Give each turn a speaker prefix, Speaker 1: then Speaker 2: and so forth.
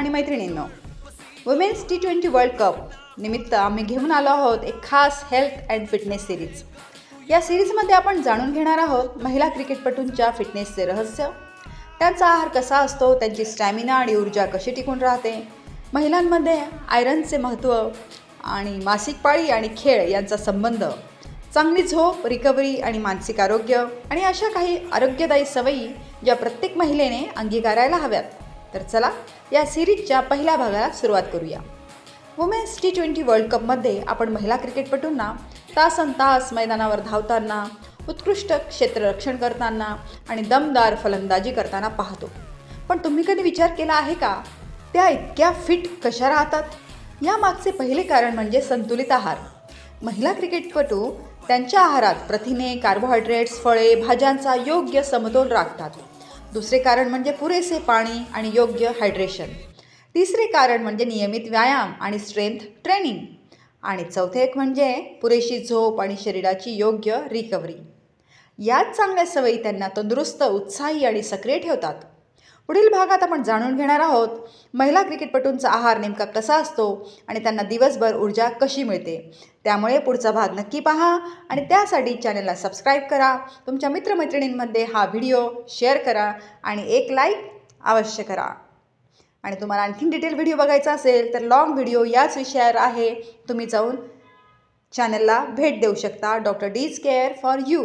Speaker 1: आणि मैत्रिणींनो, women's T20 world cup निमित्त आम्ही घेऊन आलो आहोत एक खास हेल्थ अँड फिटनेस सिरीज। या सिरीजमध्ये आपण जाणून घेणार आहोत महिला क्रिकेटपटूंच्या फिटनेसचे रहस्य, त्यांचा आहार कसा असतो, त्यांची स्टॅमिना आणि ऊर्जा कशी टिकून राहते, महिलांमध्ये आयरनचे महत्त्व आणि मासिक पाळी आणि खेळ यांचा संबंध, चांगली झोप, रिकव्हरी आणि मानसिक आरोग्य आणि अशा काही आरोग्यदायी सवयी ज्या प्रत्येक महिलेने अंगीकारायला हव्यात। तर चला या सिरीजच्या पहिल्या भागाला सुरुवात करूया। वुमेन्स T20 वर्ल्ड कपमध्ये आपण महिला क्रिकेटपटूंना तासनतास मैदानावर धावताना, उत्कृष्ट क्षेत्ररक्षण करताना आणि दमदार फलंदाजी करताना पाहतो। पण तुम्ही कधी विचार केला आहे का, त्या इतक्या फिट कशा राहतात? यामागचे पहिले कारण म्हणजे संतुलित आहार। महिला क्रिकेटपटू त्यांच्या आहारात प्रथिने, कार्बोहायड्रेट्स, फळे, भाज्यांचा योग्य समतोल राखतात। दुसरे कारण म्हणजे पुरेसे पाणी आणि योग्य हायड्रेशन। तिसरे कारण म्हणजे नियमित व्यायाम आणि स्ट्रेंथ ट्रेनिंग। आणि चौथे एक म्हणजे पुरेशी झोप आणि शरीराची योग्य रिकव्हरी। याच चांगल्या सवयी त्यांना तंदुरुस्त, उत्साही आणि सक्रिय ठेवतात। पुढील भागात आपण जाणून घेणार आहोत महिला क्रिकेटपटूंचा आहार नेमका कसा असतो आणि त्यांना दिवसभर ऊर्जा कशी मिळते। त्यामुळे पुढचा भाग नक्की पहा आणि त्यासाठी चॅनलला सबस्क्राईब करा, तुमच्या मित्रमैत्रिणींमध्ये हा व्हिडिओ शेअर करा आणि एक लाईक अवश्य करा। आणि तुम्हाला आणखीन डिटेल व्हिडिओ बघायचा असेल तर लॉंग व्हिडिओ याच विषयावर आहे, तुम्ही जाऊन चॅनलला भेट देऊ शकता। Doctor D's care for you.